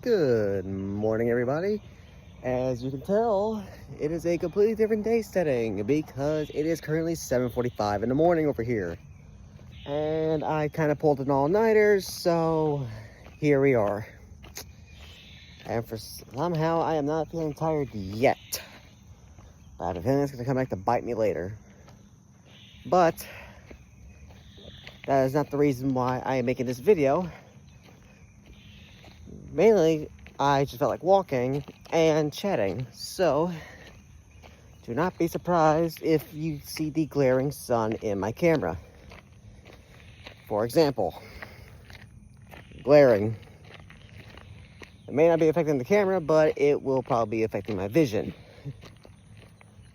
Good morning, everybody. As you can tell, it is a completely different day setting because it is currently 7:45 in the morning over here. And I kind of pulled an all-nighter, so here we are. And for somehow, I am not feeling tired yet. But I have a feeling it's going to come back to bite me later. But that is not the reason why I am making this video. Mainly, I just felt like walking and chatting, so do not be surprised if you see the glaring sun in my camera. For example, glaring. It may not be affecting the camera, but it will probably be affecting my vision.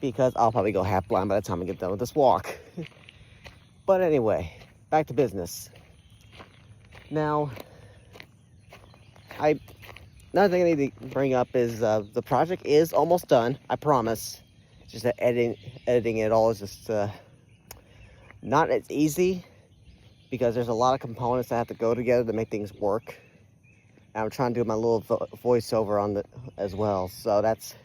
Because I'll probably go half blind by the time I get done with this walk. But anyway, back to business. Now, another thing I need to bring up is the project is almost done, I promise. Just that editing it all is just not as easy because there's a lot of components that have to go together to make things work. And I'm trying to do my little voiceover on the as well, so that's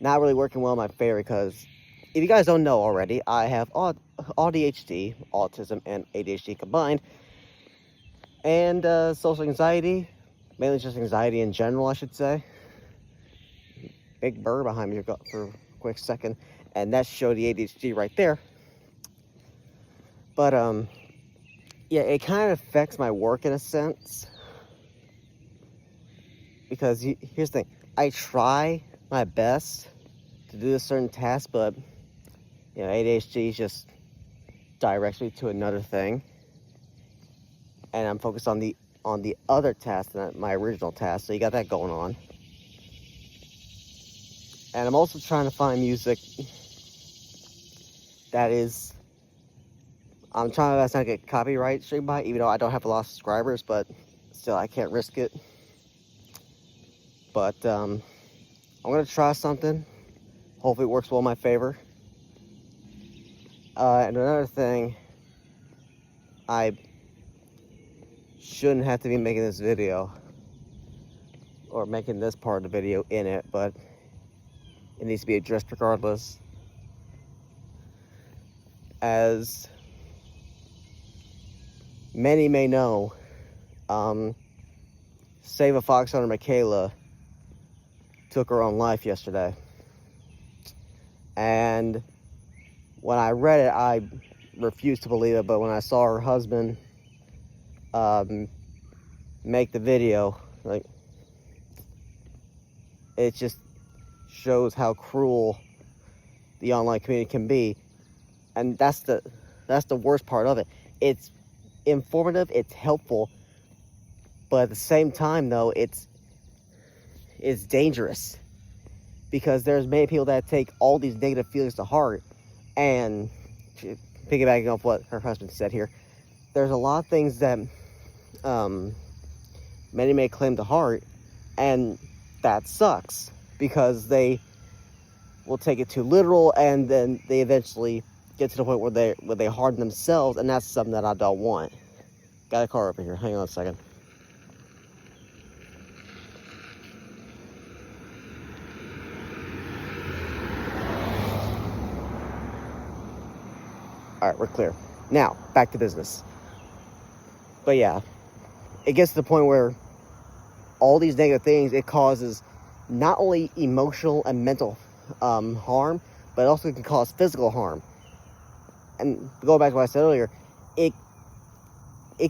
not really working well in my favor because if you guys don't know already, I have ADHD, autism, and ADHD combined, and social anxiety. Mainly just anxiety in general, I should say. Big burr behind me for a quick second. And that showed the ADHD right there. But, yeah, it kind of affects my work in a sense. Because here's the thing. I try my best to do a certain task, but, you know, ADHD just directs me to another thing. And I'm focused on the other task than my original task, so you got that going on. And I'm also trying to find music that is, I'm trying my best not to get copyright straight by, even though I don't have a lot of subscribers, but still I can't risk it. But I'm gonna try something. Hopefully it works well in my favor. And another thing, I shouldn't have to be making this video or making this part of the video in it, but it needs to be addressed regardless. As many may know, Save a Fox Hunter Michaela took her own life yesterday. And when I read it, I refused to believe it, but when I saw her husband make the video, like, it just shows how cruel the online community can be. And that's the worst part of it. It's informative, it's helpful, but at the same time though, it's dangerous because there's many people that take all these negative feelings to heart. And piggybacking off what her husband said here, there's a lot of things that many may claim to heart, and that sucks because they will take it too literal, and then they eventually get to the point where they harden themselves, and that's something that I don't want. Got a car over here. Hang on a second. All right, we're clear. Now, back to business. But yeah, it gets to the point where all these negative things, it causes not only emotional and mental harm, but it also can cause physical harm. And going back to what I said earlier, it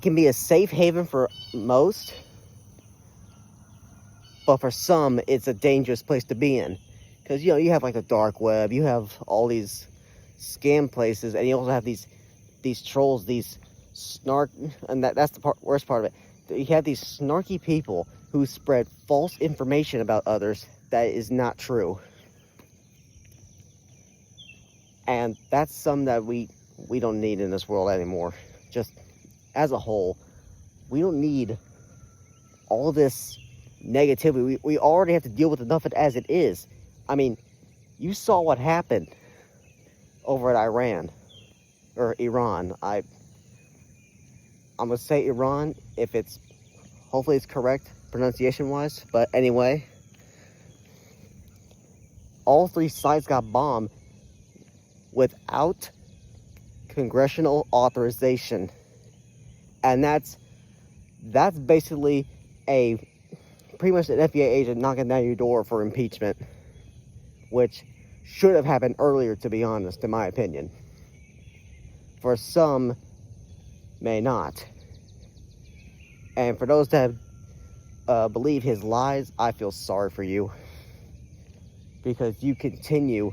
can be a safe haven for most, but for some, it's a dangerous place to be in. Because, you know, you have like the dark web, you have all these scam places, and you also have these trolls, these and that's the worst part of it. You have these snarky people who spread false information about others that is not true. And that's something that we don't need in this world anymore. Just as a whole, we don't need all this negativity. We already have to deal with enough of it as it is. I mean, you saw what happened over at Iran, or Iran. I'm gonna say Iran if it's Hopefully it's correct pronunciation-wise. But anyway, all 3 sites got bombed without congressional authorization. And that's basically pretty much an FBI agent knocking down your door for impeachment, which should have happened earlier, to be honest, in my opinion. For some, may not. And for those that believe his lies, I feel sorry for you, because you continue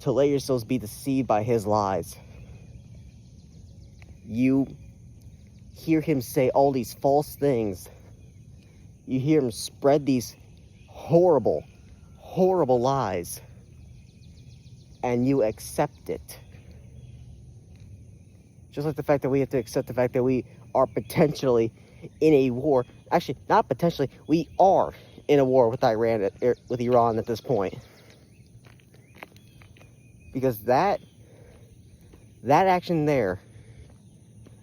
to let yourselves be deceived by his lies. You hear him say all these false things. You hear him spread these horrible, horrible lies, and you accept it. Just like the fact that we have to accept the fact that we are potentially in a war. Actually, not potentially, we are in a war with Iran, with Iran at this point. Because that action there,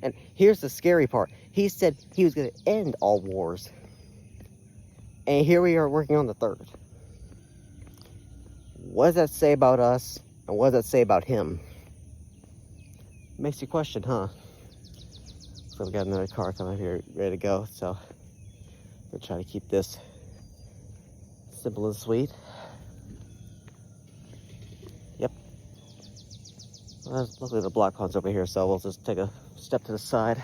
and here's the scary part. He said he was going to end all wars. And here we are working on the 3rd. What does that say about us? And what does that say about him? Makes you question, huh? So we got another car coming here, ready to go. So we'll try to keep this simple and sweet. Yep. Well, luckily the block pond's over here, so we'll just take a step to the side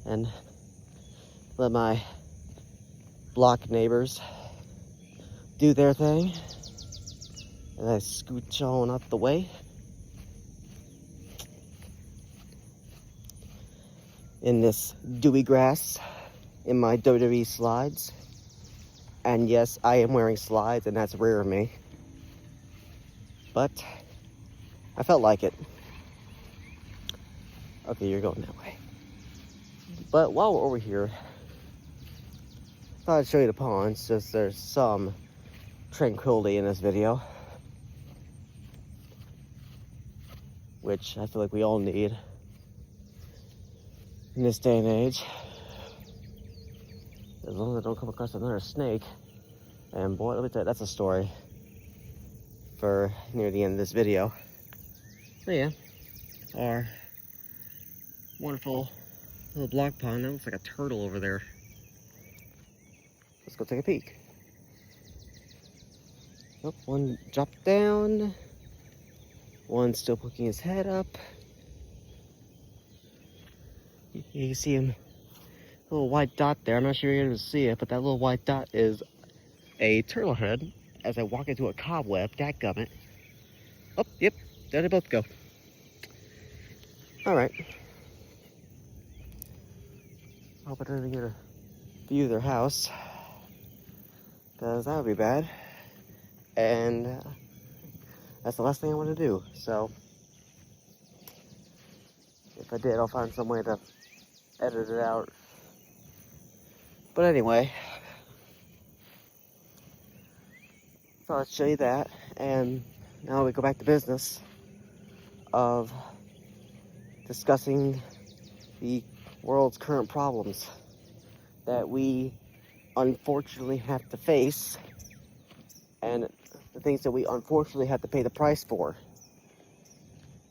and let my block neighbors do their thing. And I scooch on out the way. In this dewy grass, in my WWE slides. And yes, I am wearing slides, and that's rare of me. But I felt like it. Okay, you're going that way. But while we're over here, I thought I'd show you the ponds, just there's some tranquility in this video, which I feel like we all need in this day and age. As long as I don't come across another snake. And boy, let me tell you, that's a story for near the end of this video. So yeah, our wonderful little block pond. That looks like a turtle over there. Let's go take a peek. Oh, one dropped down. One still poking his head up. You can see him, a little white dot there. I'm not sure you're able to see it, but that little white dot is a turtle head. As I walk into a cobweb, dadgummit. Oh, yep, there they both go. All right. Hope I don't even get a view of their house, because that would be bad. And that's the last thing I want to do. So if I did, I'll find some way to edit it out. But anyway, so I'll show you that, and now we go back to business of discussing the world's current problems that we unfortunately have to face, and the things that we unfortunately have to pay the price for,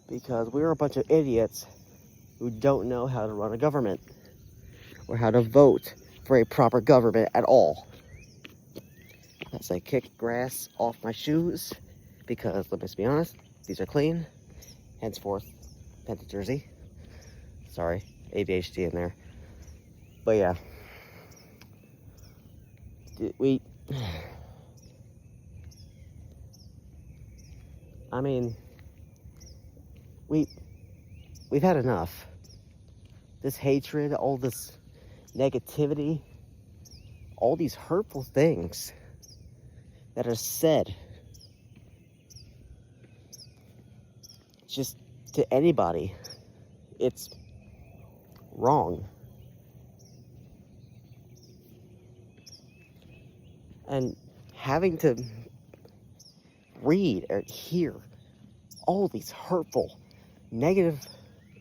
because we're a bunch of idiots who don't know how to run a government or how to vote for a proper government at all. As I kick grass off my shoes, because let's be honest, these are clean. Henceforth, Penta jersey. Sorry, ADHD in there. But yeah, we've had enough. This hatred, all this negativity, all these hurtful things that are said just to anybody, it's wrong. And having to read or hear all these hurtful, negative,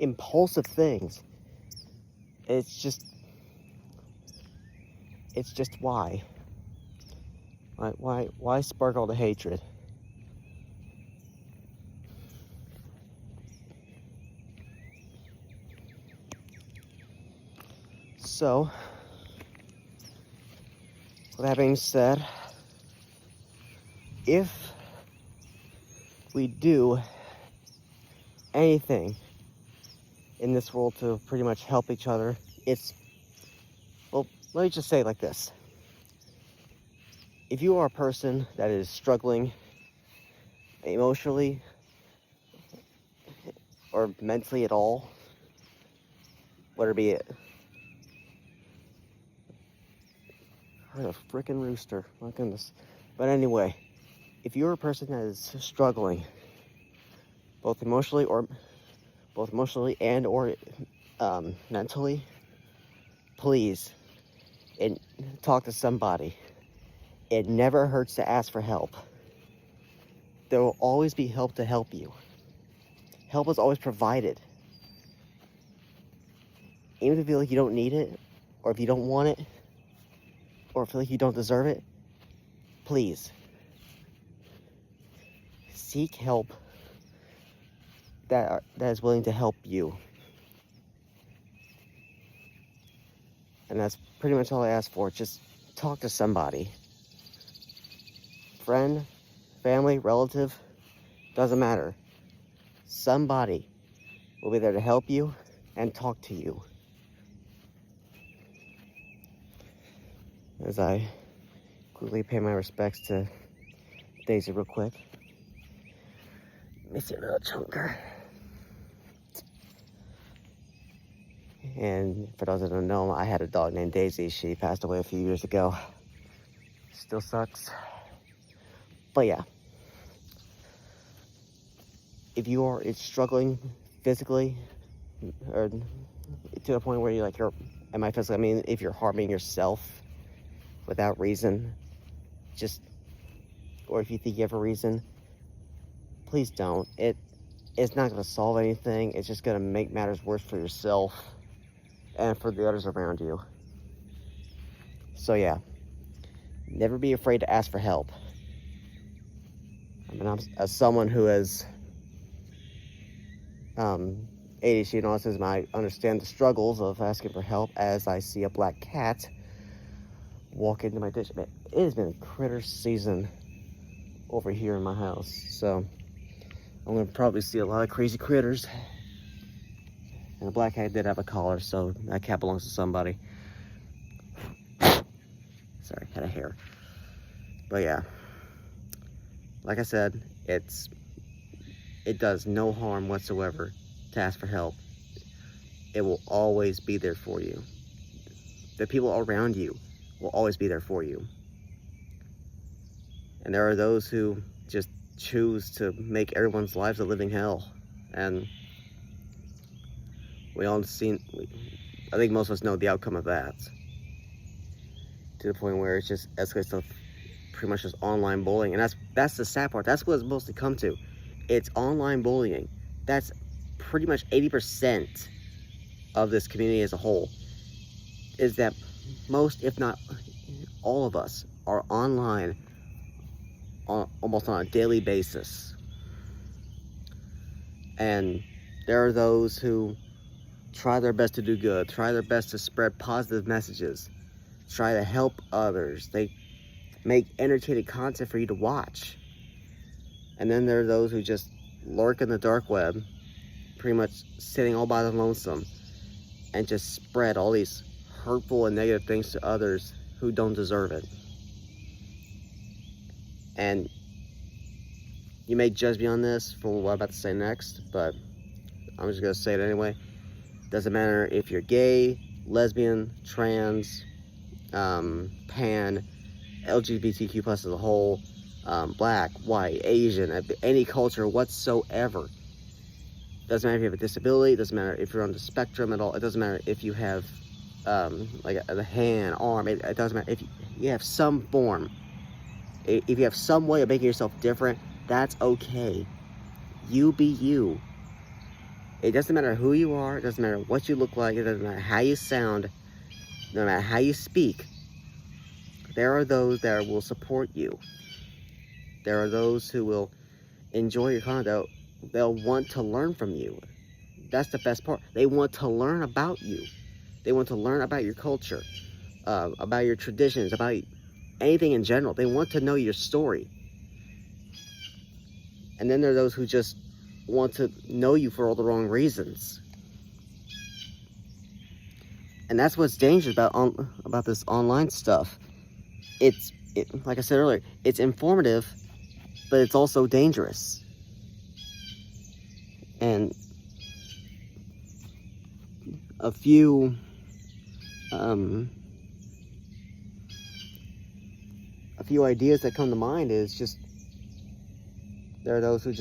impulsive things, it's just, It's just why? Why spark all the hatred? So, with that being said, if we do anything in this world to pretty much help each other, well, let me just say it like this. If you are a person that is struggling emotionally or mentally at all, whether it be it, I heard a freaking rooster, my goodness. But anyway, if you're a person that is struggling, both emotionally and or mentally, please, and talk to somebody. It never hurts to ask for help. There will always be help to help you. Help is always provided. Even if you feel like you don't need it, or if you don't want it, or feel like you don't deserve it, please seek help that is willing to help you. And that's pretty much all I ask for. Just talk to somebody. Friend, family, relative, doesn't matter. Somebody will be there to help you and talk to you. As I quickly pay my respects to Daisy real quick. Miss you, little chunker. And for those that don't know, I had a dog named Daisy. She passed away a few years ago. Still sucks. But yeah. If you are struggling physically, or to the point where you're like, am I physically? I mean, if you're harming yourself without reason, or if you think you have a reason, please don't. It's not going to solve anything. It's just going to make matters worse for yourself and for the others around you. So yeah, never be afraid to ask for help. I mean, as someone who has ADHD and autism, I understand the struggles of asking for help as I see a black cat walk into my dish. It has been critter season over here in my house, so I'm gonna probably see a lot of crazy critters. And the black cat did have a collar, so that cat belongs to somebody. Sorry, had a hair. But yeah, like I said, it does no harm whatsoever to ask for help. It will always be there for you. The people around you will always be there for you. And there are those who just choose to make everyone's lives a living hell. And I think most of us know the outcome of that. To the point where it's just escalates to pretty much just online bullying. And that's the sad part. That's what it's mostly come to. It's online bullying. That's pretty much 80% of this community as a whole. Is that most, if not all of us, are online almost on a daily basis. And there are those who try their best to do good, try their best to spread positive messages, try to help others. They make entertaining content for you to watch. And then there are those who just lurk in the dark web, pretty much sitting all by the lonesome, and just spread all these hurtful and negative things to others who don't deserve it. And you may judge me on this for what I'm about to say next, but I'm just gonna say it anyway. Doesn't matter if you're gay, lesbian, trans, pan, LGBTQ plus as a whole, black, white, Asian, any culture whatsoever. Doesn't matter if you have a disability, doesn't matter if you're on the spectrum at all, it doesn't matter if you have like a hand, arm, it doesn't matter if you have some form. If you have some way of making yourself different, that's okay. You be you. It doesn't matter who you are, it doesn't matter what you look like, it doesn't matter how you sound, no matter how you speak. There are those that will support you. There are those who will enjoy your content. They'll want to learn from you. That's the best part. They want to learn about you. They want to learn about your culture, about your traditions, about anything in general. They want to know your story. And then there are those who just want to know you for all the wrong reasons. And that's what's dangerous about this online stuff. Like I said earlier, it's informative, but it's also dangerous. And a few ideas that come to mind is just, there are those who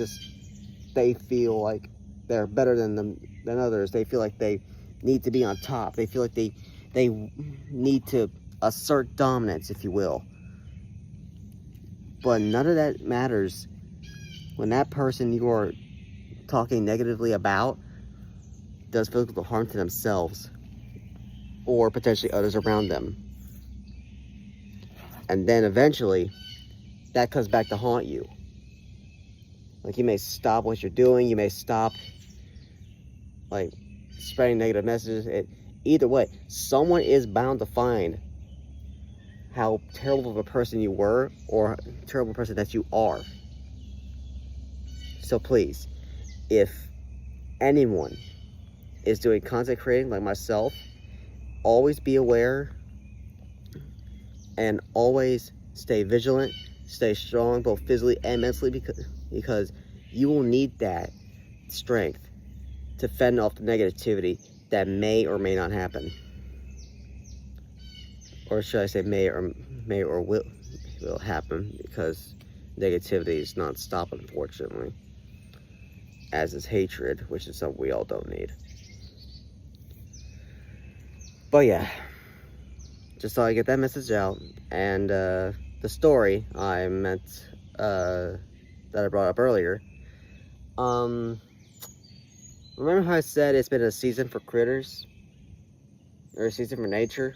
they feel like they're better than others. They feel like they need to be on top. They feel like they need to assert dominance, if you will. But none of that matters when that person you are talking negatively about does physical harm to themselves or potentially others around them. And then eventually that comes back to haunt you. Like, you may stop what you're doing, you may stop like spreading negative messages. Either way, someone is bound to find how terrible of a person you were or terrible person that you are. So please, if anyone is doing content creating like myself, always be aware and always stay vigilant, stay strong, both physically and mentally, because you will need that strength to fend off the negativity that may or may not happen. Or should I say may or will happen, because negativity is non-stop, unfortunately. As is hatred, which is something we all don't need. But yeah, just thought I'd get that message out. And the story I meant, that I brought up earlier. Remember how I said it's been a season for critters? Or a season for nature?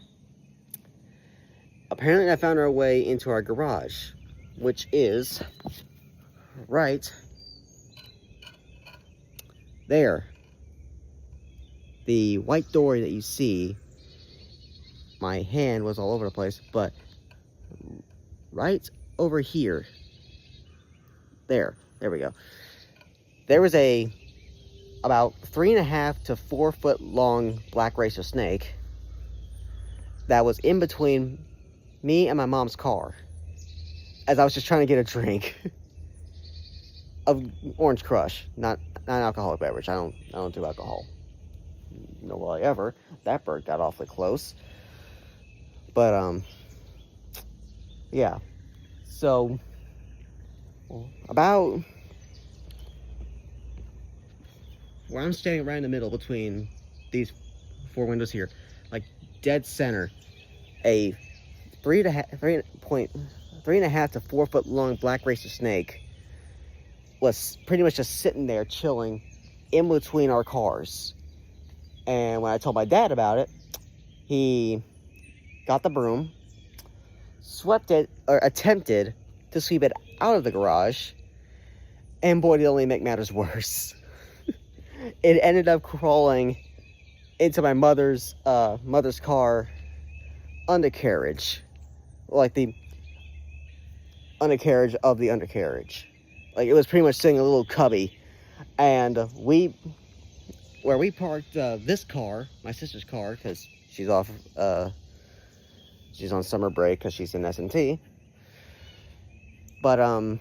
Apparently I found our way into our garage, which is right there. The white door that you see, my hand was all over the place, but right over here, there we go. There was a about 3.5 to 4 foot long black racer snake that was in between me and my mom's car as I was just trying to get a drink of Orange Crush, not an alcoholic beverage. I don't do alcohol. No, will I ever. That bird got awfully close. But yeah. So about where I'm standing right in the middle between these 4 windows here, like dead center, a 3.5 to 4 foot long black racer snake was pretty much just sitting there chilling in between our cars. And when I told my dad about it, he got the broom, swept it, or attempted to sweep it out of the garage, and boy, did it only make matters worse. It ended up crawling into my mother's car undercarriage, like the undercarriage of the undercarriage. Like, it was pretty much sitting in a little cubby. And where we parked this car, my sister's car, because she's off, she's on summer break because she's in S&T. But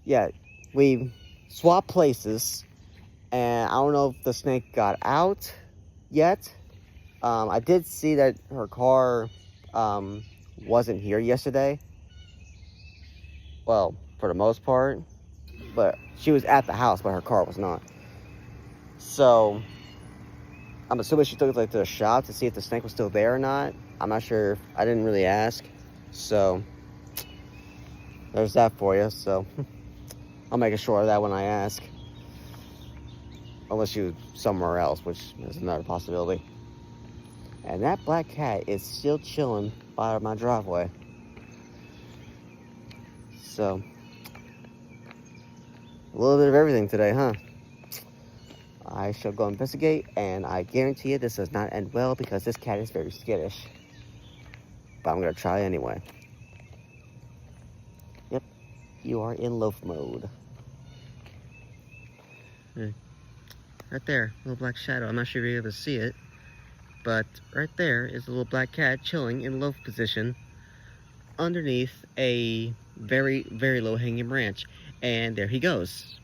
yeah, we swapped places, and I don't know if the snake got out yet. I did see that her car wasn't here yesterday. Well, for the most part, but she was at the house, but her car was not. So I'm assuming she took it to the shop to see if the snake was still there or not. I'm not sure. I didn't really ask. So there's that for you. So I'll make sure of that when I ask. Unless she was somewhere else, which is another possibility. And that black cat is still chilling spot of my driveway. So, a little bit of everything today, huh? I shall go investigate, and I guarantee you this does not end well because this cat is very skittish. But I'm gonna try anyway. Yep, you are in loaf mode. Right there, little black shadow. I'm not sure if you're able to see it, but right there is a little black cat chilling in loaf position underneath a very, very low-hanging branch. And there he goes.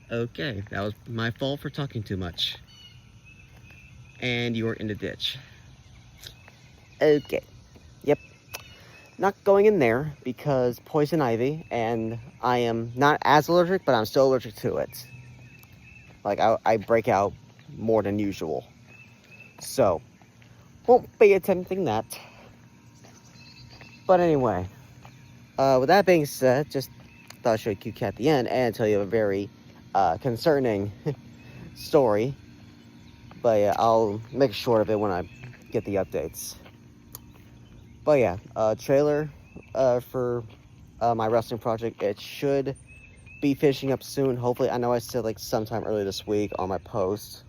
Okay, that was my fault for talking too much. And you're in the ditch. Okay, yep. Not going in there because poison ivy, and I am not as allergic, but I'm still allergic to it. Like, I break out more than usual. So, won't be attempting that. But anyway, with that being said, just thought I'd show you a cute cat at the end and tell you a very concerning story. But yeah, I'll make short of it when I get the updates. But yeah, trailer for my wrestling project, it should be finishing up soon. Hopefully, I know I said like sometime early this week on my post.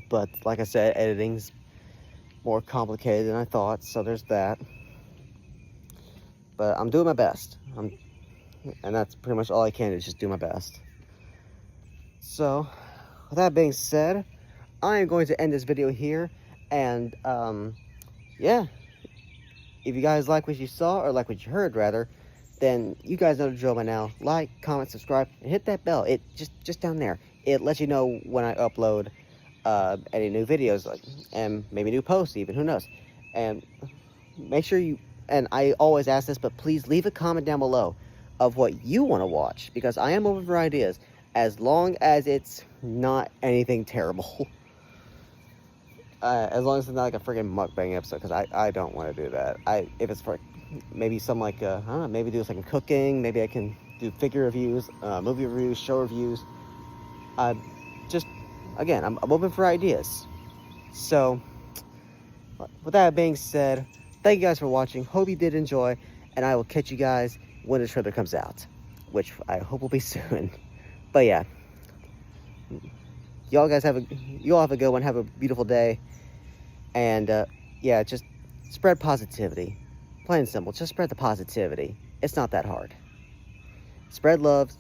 But like I said, editing's more complicated than I thought, so there's that. But I'm doing my best. And that's pretty much all I can do, is just do my best. So, with that being said, I am going to end this video here. And, yeah. If you guys like what you saw, or like what you heard, rather, then you guys know the drill by now. Like, comment, subscribe, and hit that bell. It just down there. It lets you know when I upload any new videos, like, and maybe new posts even, who knows. And make sure you, and I always ask this, but please leave a comment down below of what you want to watch, because I am open for ideas, as long as it's not anything terrible. As long as it's not like a freaking mukbang episode, because I don't want to do that. If it's for maybe some like, I don't know, maybe do something cooking, maybe I can do figure reviews, movie reviews, show reviews. Just, again, I'm open for ideas. So, with that being said, thank you guys for watching. Hope you did enjoy, and I will catch you guys when the trailer comes out, which I hope will be soon. But yeah, you all have a good one. Have a beautiful day, and yeah, just spread positivity. Plain and simple, just spread the positivity. It's not that hard. Spread love,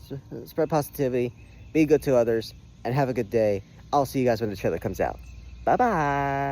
spread positivity, be good to others, and have a good day. I'll see you guys when the trailer comes out. Bye bye.